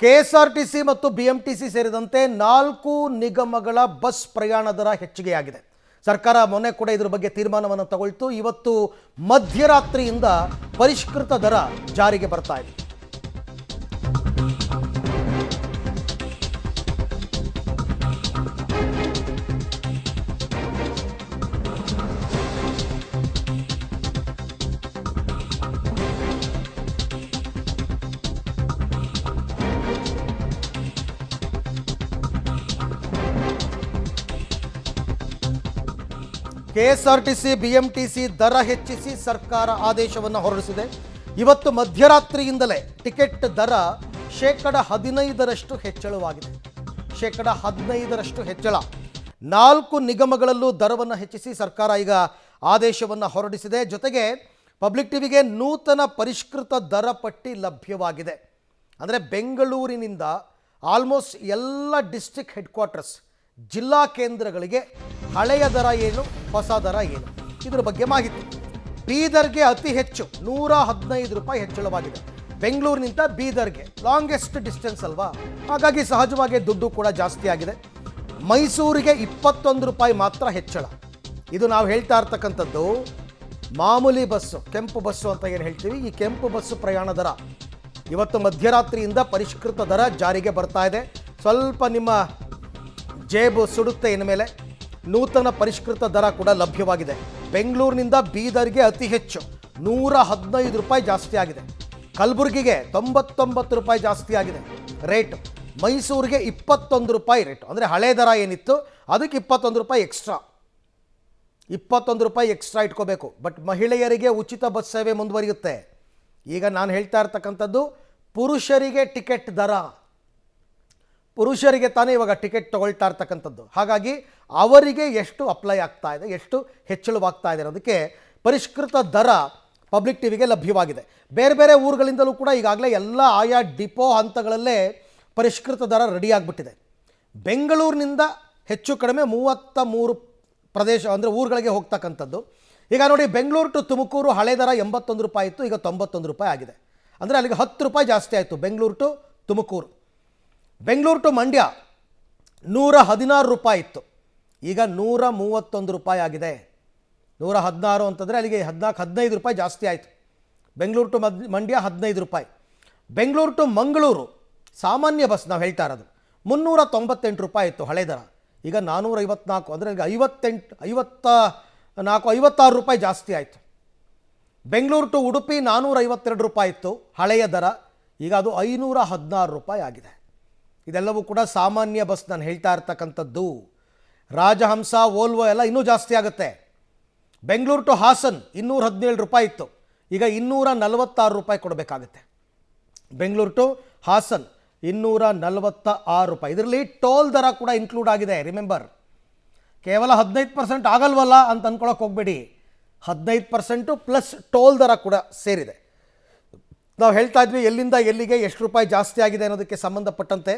KSRTC ಮತ್ತು BMTC ಸೇರಿದಂತೆ 4 ನಿಗಮಗಳ ಬಸ್ ಪ್ರಯಾಣ ದರ ಹೆಚ್ಚಿಗೆಯಾಗಿದೆ. ಸರ್ಕಾರ ಮೊನ್ನೆ ಕೂಡ ಇದರ ಬಗ್ಗೆ ತೀರ್ಮಾನವನ್ನು ತಗೊಳ್ತು. ಇವತ್ತು ಮಧ್ಯರಾತ್ರಿಯಿಂದ ಪರಿಷ್ಕೃತ ದರ ಜಾರಿಗೆ ಬರ್ತಾ ಇದೆ. ಕೆಎಸ್ಆರ್ಟಿಸಿ ಬಿಎಂಟಿಸಿ ದರ ಹೆಚ್ಚಿಸಿ ಸರ್ಕಾರ ಆದೇಶವನ್ನು ಹೊರಡಿಸಿದೆ. ಇವತ್ತು ಮಧ್ಯರಾತ್ರಿಯಿಂದಲೇ ಟಿಕೆಟ್ ದರ 15% ಹೆಚ್ಚಳವಾಗಿದೆ. 15% ಹೆಚ್ಚಳ. 4 ನಿಗಮಗಳಲ್ಲೂ ದರವನ್ನು ಹೆಚ್ಚಿಸಿ ಸರ್ಕಾರ ಈಗ ಆದೇಶವನ್ನು ಹೊರಡಿಸಿದೆ. ಜೊತೆಗೆ ಪಬ್ಲಿಕ್ ಟಿವಿಗೆ ನೂತನ ಪರಿಷ್ಕೃತ ದರ ಪಟ್ಟಿ ಲಭ್ಯವಾಗಿದೆ. ಅಂದರೆ ಬೆಂಗಳೂರಿನಿಂದ ಆಲ್ಮೋಸ್ಟ್ ಎಲ್ಲ ಡಿಸ್ಟ್ರಿಕ್ಟ್ ಹೆಡ್ ಕ್ವಾರ್ಟರ್ಸ್ ಜಿಲ್ಲಾ ಕೇಂದ್ರಗಳಿಗೆ ಹಳೆಯ ದರ ಏನು, ಹೊಸ ದರ ಏನು, ಇದರ ಬಗ್ಗೆ ಮಾಹಿತಿ. ಬೀದರ್ಗೆ ಅತಿ ಹೆಚ್ಚು 115 ರೂಪಾಯಿ ಹೆಚ್ಚಳವಾಗಿದೆ. ಬೆಂಗಳೂರಿನಿಂದ ಬೀದರ್ಗೆ ಲಾಂಗೆಸ್ಟ್ ಡಿಸ್ಟೆನ್ಸ್ ಅಲ್ವಾ, ಹಾಗಾಗಿ ಸಹಜವಾಗಿ ದುಡ್ಡು ಕೂಡ ಜಾಸ್ತಿ ಆಗಿದೆ. ಮೈಸೂರಿಗೆ 21 ರೂಪಾಯಿ ಮಾತ್ರ ಹೆಚ್ಚಳ. ಇದು ನಾವು ಹೇಳ್ತಾ ಇರ್ತಕ್ಕಂಥದ್ದು ಮಾಮೂಲಿ ಬಸ್ಸು, ಕೆಂಪು ಬಸ್ಸು ಅಂತ ಏನು ಹೇಳ್ತೀವಿ, ಈ ಕೆಂಪು ಬಸ್ಸು ಪ್ರಯಾಣ ದರ ಇವತ್ತು ಮಧ್ಯರಾತ್ರಿಯಿಂದ ಪರಿಷ್ಕೃತ ದರ ಜಾರಿಗೆ ಬರ್ತಾ ಇದೆ. ಸ್ವಲ್ಪ ನಿಮ್ಮ ಜೇಬು ಸುಡುತ್ತೆ. ಇನ್ಮೇಲೆ ನೂತನ ಪರಿಷ್ಕೃತ ದರ ಕೂಡ ಲಭ್ಯವಾಗಿದೆ. ಬೆಂಗಳೂರಿನಿಂದ ಬೀದರ್ಗೆ ಅತಿ ಹೆಚ್ಚು 115 ರೂಪಾಯಿ ಜಾಸ್ತಿ ಆಗಿದೆ. ಕಲಬುರಗಿಗೆ 99 ರೂಪಾಯಿ ಜಾಸ್ತಿ ಆಗಿದೆ ರೇಟ್. ಮೈಸೂರಿಗೆ 21 ರೂಪಾಯಿ ರೇಟ್. ಅಂದರೆ ಹಳೆ ದರ ಏನಿತ್ತು ಅದಕ್ಕೆ 21 ರೂಪಾಯಿ ಎಕ್ಸ್ಟ್ರಾ, 21 ರೂಪಾಯಿ ಎಕ್ಸ್ಟ್ರಾ ಇಟ್ಕೋಬೇಕು. ಬಟ್ ಮಹಿಳೆಯರಿಗೆ ಉಚಿತ ಬಸ್ ಸೇವೆ ಮುಂದುವರಿಯುತ್ತೆ. ಈಗ ನಾನು ಹೇಳ್ತಾ ಇರ್ತಕ್ಕಂಥದ್ದು ಪುರುಷರಿಗೆ ಟಿಕೆಟ್ ದರ. ಪುರುಷರಿಗೆ ತಾನೇ ಇವಾಗ ಟಿಕೆಟ್ ತಗೊಳ್ತಾ ಇರ್ತಕ್ಕಂಥದ್ದು. ಹಾಗಾಗಿ ಅವರಿಗೆ ಎಷ್ಟು ಅಪ್ಲೈ ಆಗ್ತಾ ಇದೆ, ಎಷ್ಟು ಹೆಚ್ಚಳವಾಗ್ತಾ ಇದೆ ಅನ್ನೋದಕ್ಕೆ ಪರಿಷ್ಕೃತ ದರ ಪಬ್ಲಿಕ್ ಟಿವಿಗೆ ಲಭ್ಯವಾಗಿದೆ. ಬೇರೆ ಬೇರೆ ಊರುಗಳಿಂದಲೂ ಕೂಡ ಈಗಾಗಲೇ ಎಲ್ಲ ಆಯಾ ಡಿಪೋ ಹಂತಗಳಲ್ಲೇ ಪರಿಷ್ಕೃತ ದರ ರೆಡಿ ಆಗಿಬಿಟ್ಟಿದೆ. ಬೆಂಗಳೂರಿನಿಂದ ಹೆಚ್ಚು ಕಡಿಮೆ 33 ಪ್ರದೇಶ ಅಂದರೆ ಊರುಗಳಿಗೆ ಹೋಗ್ತಕ್ಕಂಥದ್ದು. ಈಗ ನೋಡಿ, ಬೆಂಗಳೂರು ಟು ತುಮಕೂರು ಹಳೆ ದರ 81 ರೂಪಾಯಿ ಇತ್ತು, ಈಗ 91 ರೂಪಾಯಿ ಆಗಿದೆ. ಅಂದರೆ ಅಲ್ಲಿಗೆ 10 ರೂಪಾಯಿ ಜಾಸ್ತಿ ಆಯಿತು ಬೆಂಗಳೂರು ಟು ತುಮಕೂರು. ಬೆಂಗಳೂರು ಟು ಮಂಡ್ಯ 116 ರೂಪಾಯಿ ಇತ್ತು, ಈಗ 131 ರೂಪಾಯಿ ಆಗಿದೆ. 116 ಅಂತಂದರೆ ಅಲ್ಲಿಗೆ 15 ರೂಪಾಯಿ ಜಾಸ್ತಿ ಆಯಿತು. ಬೆಂಗಳೂರು ಟು ಮಂಡ್ಯ 15 ರೂಪಾಯಿ. ಬೆಂಗಳೂರು ಟು ಮಂಗಳೂರು ಸಾಮಾನ್ಯ ಬಸ್ ನಾವು ಹೇಳ್ತಾ ಇರೋದು 398 ರೂಪಾಯಿ ಇತ್ತು ಹಳೆ ದರ, ಈಗ 454, ಅಂದರೆ ಈಗ 56 ರೂಪಾಯಿ ಜಾಸ್ತಿ ಆಯಿತು. ಬೆಂಗಳೂರು ಟು ಉಡುಪಿ 452 ರೂಪಾಯಿ ಇತ್ತು ಹಳೆಯ ದರ, ಈಗ ಅದು 516 ರೂಪಾಯಿ ಆಗಿದೆ. ಇದೆಲ್ಲವೂ ಕೂಡ ಸಾಮಾನ್ಯ ಬಸ್ ನಾನು ಹೇಳ್ತಾ ಇರ್ತಕ್ಕಂಥದ್ದು. ರಾಜಹಂಸ, ವೋಲ್ವೋ ಎಲ್ಲ ಇನ್ನೂ ಜಾಸ್ತಿ ಆಗುತ್ತೆ. ಬೆಂಗಳೂರು ಟು ಹಾಸನ್ 217 ರೂಪಾಯಿ ಇತ್ತು, ಈಗ 246 ರೂಪಾಯಿ ಕೊಡಬೇಕಾಗುತ್ತೆ. ಬೆಂಗಳೂರು ಟು ಹಾಸನ್ 246 ರೂಪಾಯಿ. ಇದರಲ್ಲಿ ಟೋಲ್ ದರ ಕೂಡ ಇನ್ಕ್ಲೂಡ್ ಆಗಿದೆ. ರಿಮೆಂಬರ್, ಕೇವಲ 15% ಆಗಲ್ವಲ್ಲ ಅಂತ ಅಂದ್ಕೊಳ್ಳೋಕೆ ಹೋಗಬೇಡಿ. 15% ಪ್ಲಸ್ ಟೋಲ್ ದರ ಕೂಡ ಸೇರಿದೆ. ನಾವು ಹೇಳ್ತಾ ಇದ್ವಿ ಎಲ್ಲಿಂದ ಎಲ್ಲಿಗೆ ಎಷ್ಟು ರೂಪಾಯಿ ಜಾಸ್ತಿ ಆಗಿದೆ ಅನ್ನೋದಕ್ಕೆ ಸಂಬಂಧಪಟ್ಟಂತೆ.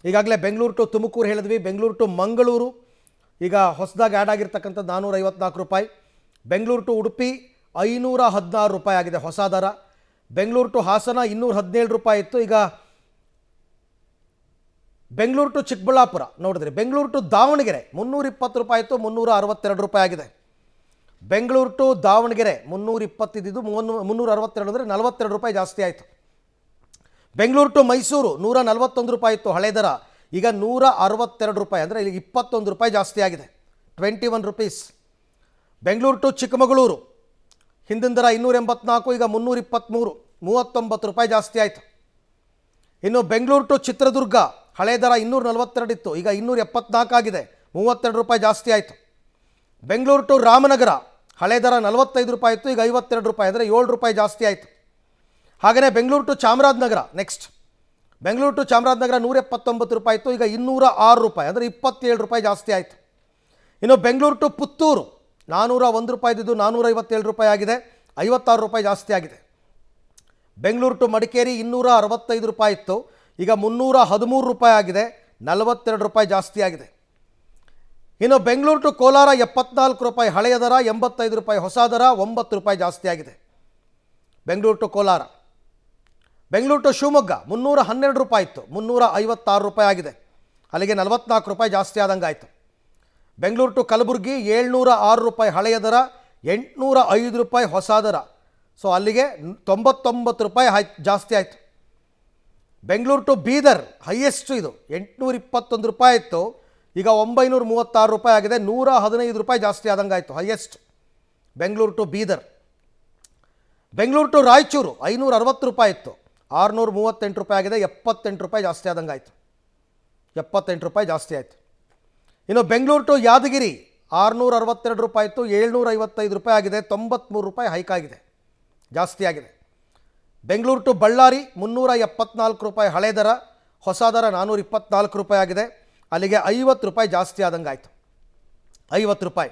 ಈಗಾಗಲೇ ಬೆಂಗಳೂರು ಟು ತುಮಕೂರು ಹೇಳಿದ್ವಿ. ಬೆಂಗಳೂರು ಟು ಮಂಗಳೂರು ಈಗ ಹೊಸದಾಗಿ ಆ್ಯಡ್ ಆಗಿರ್ತಕ್ಕಂಥದ್ದು 454 ರೂಪಾಯಿ. ಬೆಂಗಳೂರು ಟು ಉಡುಪಿ 516 ರೂಪಾಯಿ ಆಗಿದೆ ಹೊಸ ದರ. ಬೆಂಗಳೂರು ಟು ಹಾಸನ 217 ರೂಪಾಯಿ ಇತ್ತು, ಈಗ ಬೆಂಗಳೂರು ಟು ಚಿಕ್ಕಬಳ್ಳಾಪುರ ನೋಡಿದ್ರಿ. ಬೆಂಗಳೂರು ಟು ದಾವಣಗೆರೆ 320 ರೂಪಾಯಿ ಇತ್ತು, 362 ರೂಪಾಯಿ ಆಗಿದೆ. ಬೆಂಗಳೂರು ಟು ದಾವಣಗೆರೆ 320 ಇದ್ದಿದ್ದು 362 ಅಂದರೆ 42 ರೂಪಾಯಿ ಜಾಸ್ತಿ ಆಯಿತು. ಬೆಂಗಳೂರು ಟು ಮೈಸೂರು 141 ರೂಪಾಯಿ ಇತ್ತು ಹಳೆ ದರ, ಈಗ 162 ರೂಪಾಯಿ, ಅಂದರೆ ಇಲ್ಲಿ 21 ರೂಪಾಯಿ ಜಾಸ್ತಿ ಆಗಿದೆ, 21 ರುಪೀಸ್. ಬೆಂಗಳೂರು ಟು ಚಿಕ್ಕಮಗಳೂರು ಹಿಂದಿನ ದರ 284, ಈಗ 323, 39 ರೂಪಾಯಿ ಜಾಸ್ತಿ ಆಯಿತು. ಇನ್ನು ಬೆಂಗಳೂರು ಟು ಚಿತ್ರದುರ್ಗ ಹಳೆ ದರ 242 ಇತ್ತು, ಈಗ 274 ಆಗಿದೆ, 32 ರೂಪಾಯಿ ಜಾಸ್ತಿ ಆಯಿತು. ಬೆಂಗಳೂರು ಟು ರಾಮನಗರ ಹಳೆ ದರ 45 ರೂಪಾಯಿ ಇತ್ತು, ಈಗ 52 ರೂಪಾಯಿ, ಅಂದರೆ 7 ರೂಪಾಯಿ ಜಾಸ್ತಿ ಆಯಿತು. ಹಾಗೆಯೇ Bengaluru to Chamarajanagar next. Bengaluru to Chamarajanagar 179 ರೂಪಾಯಿ ಇತ್ತು, ಈಗ 206 ರೂಪಾಯಿ, ಅಂದರೆ 27 ರೂಪಾಯಿ ಜಾಸ್ತಿ ಆಯಿತು. ಇನ್ನು ಬೆಂಗಳೂರು ಟು ಪುತ್ತೂರು 401 ರೂಪಾಯಿ ಇದ್ದಿದ್ದು 457 ರೂಪಾಯಿ ಆಗಿದೆ, 56 ರೂಪಾಯಿ ಜಾಸ್ತಿ ಆಗಿದೆ. ಬೆಂಗಳೂರು ಟು ಮಡಿಕೇರಿ 265 ರೂಪಾಯಿ ಇತ್ತು, ಈಗ 313 ರೂಪಾಯಿ ಆಗಿದೆ, 42 ರೂಪಾಯಿ ಜಾಸ್ತಿ ಆಗಿದೆ. ಇನ್ನು ಬೆಂಗಳೂರು ಟು ಕೋಲಾರ 74 ರೂಪಾಯಿ ಹಳೆಯ ದರ, 85 ರೂಪಾಯಿ ಹೊಸ ದರ, 9 ರೂಪಾಯಿ ಜಾಸ್ತಿ ಆಗಿದೆ. ಬೆಂಗಳೂರು ಟು ಕೋಲಾರ ಬೆಂಗಳೂರು ಟು ಶಿವಮೊಗ್ಗ 312 ರೂಪಾಯಿ ಇತ್ತು, 356 ರೂಪಾಯಿ ಆಗಿದೆ. ಅಲ್ಲಿಗೆ 44 ರೂಪಾಯಿ ಜಾಸ್ತಿ ಆದಂಗೆ ಆಯಿತು. ಬೆಂಗಳೂರು ಟು ಕಲಬುರಗಿ 706 ರೂಪಾಯಿ ಹಳೆಯ ದರ, 805 ರೂಪಾಯಿ ಹೊಸ ದರ. ಸೊ ಅಲ್ಲಿಗೆ 99 ರೂಪಾಯಿ ಜಾಸ್ತಿ ಆಯಿತು. ಬೆಂಗಳೂರು ಟು ಬೀದರ್ ಹೈಯೆಸ್ಟ್ ಇದು, 821 ರೂಪಾಯಿ ಇತ್ತು, ಈಗ 936 ರೂಪಾಯಿ ಆಗಿದೆ, 115 ರೂಪಾಯಿ ಜಾಸ್ತಿ ಆದಂಗೆ ಆಯಿತು. Highest Bengaluru to Bidar. Bengaluru to Raichur 560 ರೂಪಾಯಿ ಇತ್ತು, 638 ರೂಪಾಯಿ ಆಗಿದೆ, 78 ರೂಪಾಯಿ ಜಾಸ್ತಿ ಆದಂಗೆ ಆಯಿತು. 78 ರೂಪಾಯಿ ಜಾಸ್ತಿ ಆಯಿತು. ಇನ್ನು ಬೆಂಗಳೂರು ಟು ಯಾದಗಿರಿ 662 ರೂಪಾಯಿ ಇತ್ತು, 755 ರೂಪಾಯಿ ಆಗಿದೆ, 93 ರೂಪಾಯಿ ಹೈಕ್ ಆಗಿದೆ, ಜಾಸ್ತಿ ಆಗಿದೆ. ಬೆಂಗಳೂರು ಟು ಬಳ್ಳಾರಿ 374 ರೂಪಾಯಿ ಹಳೆ ದರ, ಹೊಸ ದರ 424 ರೂಪಾಯಿ ಆಗಿದೆ, ಅಲ್ಲಿಗೆ 50 ರೂಪಾಯಿ ಜಾಸ್ತಿ ಆದಂಗೆ ಆಯಿತು. 50 ರೂಪಾಯಿ.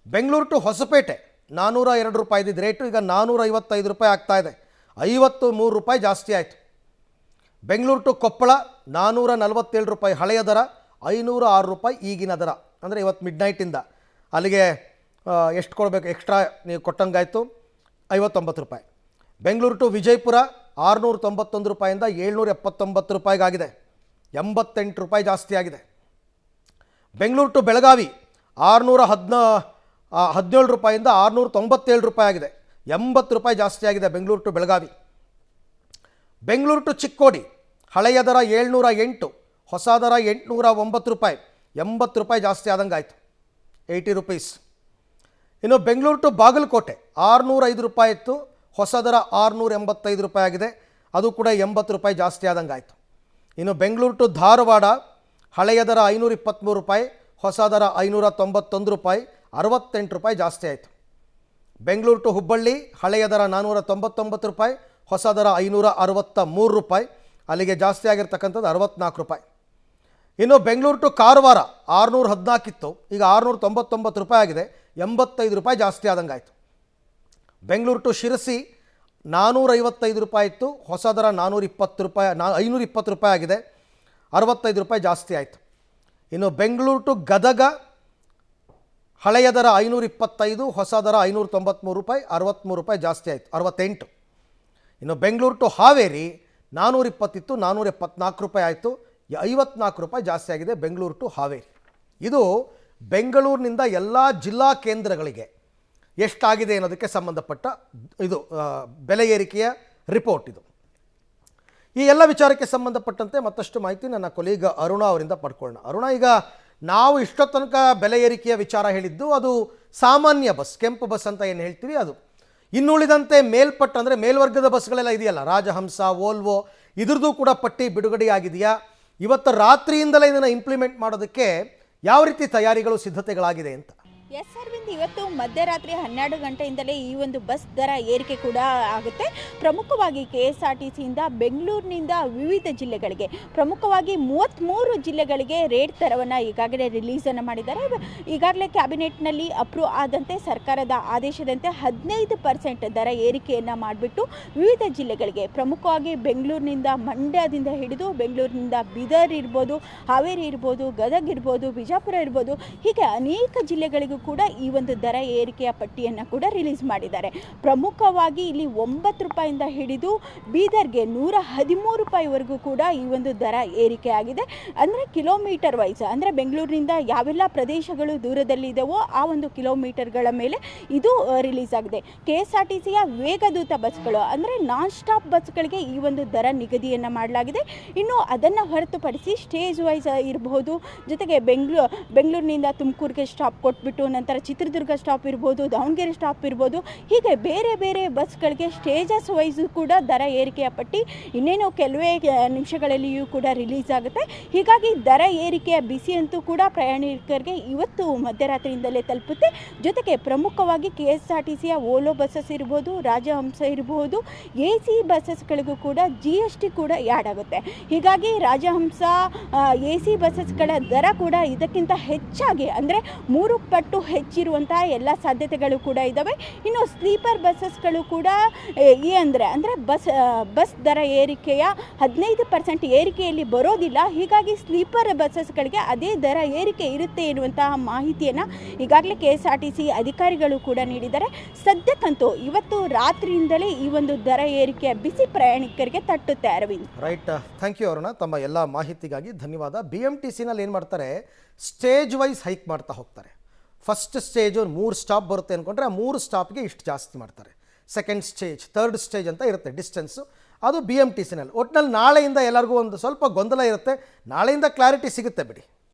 ಬೆಂಗಳೂರು ಟು ಹೊಸಪೇಟೆ 402 ರೂಪಾಯಿ ಇದ್ದಿದ್ದು ರೇಟು ಈಗ 455 ರೂಪಾಯಿ ಆಗ್ತಾಯಿದೆ, 53 ರೂಪಾಯಿ ಜಾಸ್ತಿ ಆಯಿತು. ಬೆಂಗಳೂರು ಟು ಕೊಪ್ಪಳ 447 ರೂಪಾಯಿ ಹಳೆಯ ದರ, 506 ರೂಪಾಯಿ ಈಗಿನ ದರ, ಅಂದರೆ ಇವತ್ತು ಮಿಡ್ನೈಟಿಂದ ಅಲ್ಲಿಗೆ ಎಷ್ಟು ಕೊಡಬೇಕು ಎಕ್ಸ್ಟ್ರಾ ನೀವು ಕೊಟ್ಟಂಗಾಯಿತು, 59 ರೂಪಾಯಿ. ಬೆಂಗಳೂರು ಟು ವಿಜಯಪುರ 691 ರೂಪಾಯಿಂದ 779 ರೂಪಾಯಿಗಾಗಿದೆ, 88 ರೂಪಾಯಿ ಜಾಸ್ತಿ ಆಗಿದೆ. ಬೆಂಗಳೂರು ಟು ಬೆಳಗಾವಿ 617 ರೂಪಾಯಿಂದ 697 ರೂಪಾಯಿ ಆಗಿದೆ, 80 ರೂಪಾಯಿ ಜಾಸ್ತಿ ಆಗಿದೆ ಬೆಂಗಳೂರು ಟು ಬೆಳಗಾವಿ. ಬೆಂಗಳೂರು ಟು ಚಿಕ್ಕೋಡಿ ಹಳೆಯ ದರ 708, ಹೊಸ ದರ 809 ರೂಪಾಯಿ, 80 ರೂಪಾಯಿ ಜಾಸ್ತಿ ಆದಂಗೆ ಆಯಿತು, 80 ರುಪೀಸ್. ಇನ್ನು ಬೆಂಗಳೂರು ಟು ಬಾಗಲಕೋಟೆ 605 ರೂಪಾಯಿ ಇತ್ತು, ಹೊಸ ದರ 685 ರೂಪಾಯಿ ಆಗಿದೆ, ಅದು ಕೂಡ 80 ರೂಪಾಯಿ ಜಾಸ್ತಿ ಆದಂಗೆ ಆಯಿತು. ಇನ್ನು ಬೆಂಗಳೂರು ಟು ಧಾರವಾಡ ಹಳೆಯ ದರ 523 ರೂಪಾಯಿ, ಹೊಸ ದರ 591 ರೂಪಾಯಿ, 68 ರೂಪಾಯಿ ಜಾಸ್ತಿ ಆಯಿತು. ಬೆಂಗಳೂರು ಟು ಹುಬ್ಬಳ್ಳಿ ಹಳೆಯ ದರ 499 ರೂಪಾಯಿ, ಹೊಸ ದರ 563 ರೂಪಾಯಿ, ಅಲ್ಲಿಗೆ ಜಾಸ್ತಿ ಆಗಿರ್ತಕ್ಕಂಥದ್ದು 64 ರೂಪಾಯಿ. ಇನ್ನು ಬೆಂಗಳೂರು ಟು ಕಾರವಾರ 614 ಇತ್ತು, ಈಗ 699 ರೂಪಾಯಿ ಆಗಿದೆ, 85 ರೂಪಾಯಿ ಜಾಸ್ತಿ ಆದಂಗೆ ಆಯಿತು. ಬೆಂಗಳೂರು ಟು ಶಿರಸಿ 455 ರೂಪಾಯಿ ಇತ್ತು, ಹೊಸ ದರ 420 ರೂಪಾಯಿ 520 ರೂಪಾಯಿ ಆಗಿದೆ, 65 ರೂಪಾಯಿ ಜಾಸ್ತಿ ಆಯಿತು. ಇನ್ನು ಬೆಂಗಳೂರು ಟು ಗದಗ ಹಳೆಯ ದರ 525, ಹೊಸ ದರ 593 ರೂಪಾಯಿ, 63 ರೂಪಾಯಿ ಜಾಸ್ತಿ ಆಯಿತು, 68. ಇನ್ನು ಬೆಂಗಳೂರು ಟು ಹಾವೇರಿ 420 ಇತ್ತು, 474 ರೂಪಾಯಿ ಆಯಿತು, 54 ರೂಪಾಯಿ ಜಾಸ್ತಿ ಆಗಿದೆ ಬೆಂಗಳೂರು ಟು ಹಾವೇರಿ. ಇದು ಬೆಂಗಳೂರಿನಿಂದ ಎಲ್ಲ ಜಿಲ್ಲಾ ಕೇಂದ್ರಗಳಿಗೆ ಎಷ್ಟಾಗಿದೆ ಅನ್ನೋದಕ್ಕೆ ಸಂಬಂಧಪಟ್ಟ ಇದು ಬೆಲೆ ಏರಿಕೆಯ ರಿಪೋರ್ಟ್. ಇದು ಈ ಎಲ್ಲ ವಿಚಾರಕ್ಕೆ ಸಂಬಂಧಪಟ್ಟಂತೆ ಮತ್ತಷ್ಟು ಮಾಹಿತಿ ನನ್ನ ಕೊಲೀಗ ಅರುಣ ಅವರಿಂದ ಪಡ್ಕೊಳ್ಳೋಣ. ಅರುಣ, ಈಗ ನಾವು ಇಷ್ಟೊತ್ತು ತನಕ ಬೆಲೆ ಏರಿಕೆಯ ವಿಚಾರ ಹೇಳಿದ್ದು ಅದು ಸಾಮಾನ್ಯ ಬಸ್, ಕೆಂಪು ಬಸ್ ಅಂತ ಏನು ಹೇಳ್ತೀವಿ ಅದು. ಇನ್ನುಳಿದಂತೆ ಮೇಲ್ಪಟ್ಟ ಅಂದರೆ ಮೇಲ್ವರ್ಗದ ಬಸ್ಗಳೆಲ್ಲ ಇದೆಯಲ್ಲ, ರಾಜಹಂಸ, ವೋಲ್ವೋ, ಇದ್ರದ್ದು ಕೂಡ ಪಟ್ಟಿ ಬಿಡುಗಡೆಯಾಗಿದೆಯಾ? ಇವತ್ತು ರಾತ್ರಿಯಿಂದಲೇ ಇದನ್ನು ಇಂಪ್ಲಿಮೆಂಟ್ ಮಾಡೋದಕ್ಕೆ ಯಾವ ರೀತಿ ತಯಾರಿಗಳು ಸಿದ್ಧತೆಗಳಾಗಿದೆ ಅಂತ? ಎಸ್ ಅರವಿಂದ್, ಇವತ್ತು ಮಧ್ಯರಾತ್ರಿ 12 ಗಂಟೆಯಿಂದಲೇ ಈ ಒಂದು ಬಸ್ ದರ ಏರಿಕೆ ಕೂಡ ಆಗುತ್ತೆ. ಪ್ರಮುಖವಾಗಿ KSRTCಯಿಂದ ಬೆಂಗಳೂರಿನಿಂದ ವಿವಿಧ ಜಿಲ್ಲೆಗಳಿಗೆ, ಪ್ರಮುಖವಾಗಿ 33 ಜಿಲ್ಲೆಗಳಿಗೆ ರೇಟ್ ದರವನ್ನು ಈಗಾಗಲೇ ರಿಲೀಸನ್ನು ಮಾಡಿದ್ದಾರೆ. ಈಗಾಗಲೇ ಕ್ಯಾಬಿನೆಟ್ನಲ್ಲಿ ಅಪ್ರೂವ್ ಆದಂತೆ ಸರ್ಕಾರದ ಆದೇಶದಂತೆ 15% ದರ ಏರಿಕೆಯನ್ನು ಮಾಡಿಬಿಟ್ಟು ವಿವಿಧ ಜಿಲ್ಲೆಗಳಿಗೆ, ಪ್ರಮುಖವಾಗಿ ಬೆಂಗಳೂರಿನಿಂದ ಮಂಡ್ಯದಿಂದ ಹಿಡಿದು ಬೆಂಗಳೂರಿನಿಂದ ಬೀದರ್ ಇರ್ಬೋದು, ಹಾವೇರಿ ಇರ್ಬೋದು, ಗದಗ ಇರ್ಬೋದು, ಬಿಜಾಪುರ ಇರ್ಬೋದು, ಹೀಗೆ ಅನೇಕ ಜಿಲ್ಲೆಗಳಿಗೂ ಕೂಡ ಈ ಒಂದು ದರ ಏರಿಕೆಯ ಪಟ್ಟಿಯನ್ನು ಕೂಡ ರಿಲೀಸ್ ಮಾಡಿದ್ದಾರೆ. ಪ್ರಮುಖವಾಗಿ ಇಲ್ಲಿ 9 ರೂಪಾಯಿಂದ ಹಿಡಿದು ಬೀದರ್ಗೆ 113 ರೂಪಾಯಿವರೆಗೂ ಕೂಡ ಈ ಒಂದು ದರ ಏರಿಕೆ ಆಗಿದೆ. ಅಂದರೆ ಕಿಲೋಮೀಟರ್ ವೈಸ್, ಅಂದರೆ ಬೆಂಗಳೂರಿನಿಂದ ಯಾವೆಲ್ಲ ಪ್ರದೇಶಗಳು ದೂರದಲ್ಲಿ ಇದಾವೋ ಆ ಒಂದು ಕಿಲೋಮೀಟರ್ಗಳ ಮೇಲೆ ಇದು ರಿಲೀಸ್ ಆಗಿದೆ. KSRTCಯ ವೇಗದೂತ ಬಸ್ಗಳು ಅಂದರೆ ನಾನ್ ಸ್ಟಾಪ್ ಬಸ್ಗಳಿಗೆ ಈ ಒಂದು ದರ ನಿಗದಿಯನ್ನು ಮಾಡಲಾಗಿದೆ. ಇನ್ನು ಅದನ್ನು ಹೊರತುಪಡಿಸಿ ಸ್ಟೇಜ್ ವೈಸ್ ಇರಬಹುದು, ಜೊತೆಗೆ ಬೆಂಗಳೂರಿನಿಂದ ತುಮಕೂರಿಗೆ ಸ್ಟಾಪ್ ಕೊಟ್ಬಿಟ್ಟು ನಂತರ ಚಿತ್ರದುರ್ಗ ಸ್ಟಾಪ್ ಇರ್ಬೋದು, ದಾವಣಗೆರೆ ಸ್ಟಾಪ್ ಇರ್ಬೋದು, ಹೀಗೆ ಬೇರೆ ಬೇರೆ ಬಸ್ಗಳಿಗೆ ಸ್ಟೇಜಸ್ ವೈಸು ಕೂಡ ದರ ಏರಿಕೆಯ ಪಟ್ಟಿ ಇನ್ನೇನು ಕೆಲವೇ ನಿಮಿಷಗಳಲ್ಲಿಯೂ ಕೂಡ ರಿಲೀಸ್ ಆಗುತ್ತೆ. ಹೀಗಾಗಿ ದರ ಏರಿಕೆಯ ಬಿಸಿ ಅಂತೂ ಕೂಡ ಪ್ರಯಾಣಿಕರಿಗೆ ಇವತ್ತು ಮಧ್ಯರಾತ್ರಿಯಿಂದಲೇ ತಲುಪುತ್ತೆ. ಜೊತೆಗೆ ಪ್ರಮುಖವಾಗಿ KSRTCಯ ಓಲೋ ಬಸ್ಸಸ್ ಇರ್ಬೋದು, ರಾಜಹಂಸ ಇರಬಹುದು, AC ಬಸ್ಸಸ್ಗಳಿಗೂ ಕೂಡ GST ಕೂಡ ಆ್ಯಡ್ ಆಗುತ್ತೆ. ಹೀಗಾಗಿ ರಾಜಹಂಸ AC ಬಸ್ಸಸ್ಗಳ ದರ ಕೂಡ ಇದಕ್ಕಿಂತ ಹೆಚ್ಚಾಗಿ ಅಂದರೆ 3 ಪಟ್ಟು ಹೆಚ್ಚಿರುವಂತಹ ಎಲ್ಲ ಸಾಧ್ಯತೆಗಳು ಕೂಡ ಇದ್ದಾವೆ. ಇನ್ನು ಸ್ಲೀಪರ್ ಬಸ್ಸಸ್ಗಳು ಕೂಡ ಈ ಅಂದರೆ ಬಸ್ ದರ ಏರಿಕೆಯ 15% ಏರಿಕೆಯಲ್ಲಿ ಬರೋದಿಲ್ಲ. ಹೀಗಾಗಿ ಸ್ಲೀಪರ್ ಬಸ್ಸಸ್ಗಳಿಗೆ ಅದೇ ದರ ಏರಿಕೆ ಇರುತ್ತೆ ಎನ್ನುವಂತಹ ಮಾಹಿತಿಯನ್ನು ಈಗಾಗಲೇ KSRTC ಅಧಿಕಾರಿಗಳು ಕೂಡ ನೀಡಿದ್ದಾರೆ. ಸದ್ಯಕ್ಕಂತೂ ಇವತ್ತು ರಾತ್ರಿಯಿಂದಲೇ ಈ ಒಂದು ದರ ಏರಿಕೆಯ ಬಿಸಿ ಪ್ರಯಾಣಿಕರಿಗೆ ತಟ್ಟುತ್ತೆ. Arvind, right, thank you Aruna, ತಮ್ಮ ಎಲ್ಲ ಮಾಹಿತಿಗಾಗಿ ಧನ್ಯವಾದ. BMTCನಲ್ಲಿ ಏನು ಮಾಡ್ತಾರೆ, ಸ್ಟೇಜ್ ವೈಸ್ ಹೈಕ್ ಮಾಡ್ತಾ ಹೋಗ್ತಾರೆ. ಫಸ್ಟ್ ಸ್ಟೇಜು 3 ಸ್ಟಾಪ್ ಬರುತ್ತೆ ಅಂದ್ಕೊಂಡ್ರೆ ಆ 3 ಸ್ಟಾಪ್ಗೆ ಇಷ್ಟು ಜಾಸ್ತಿ ಮಾಡ್ತಾರೆ. ಸೆಕೆಂಡ್ ಸ್ಟೇಜ್, ಥರ್ಡ್ ಸ್ಟೇಜ್ ಅಂತ ಇರುತ್ತೆ ಡಿಸ್ಟೆನ್ಸು, ಅದು BMTCನಲ್ಲಿ. ಒಟ್ಟಿನಲ್ಲಿ ನಾಳೆಯಿಂದ ಎಲ್ಲರಿಗೂ ಒಂದು ಸ್ವಲ್ಪ ಗೊಂದಲ ಇರುತ್ತೆ, ನಾಳೆಯಿಂದ ಕ್ಲಾರಿಟಿ ಸಿಗುತ್ತೆ ಬಿಡಿ.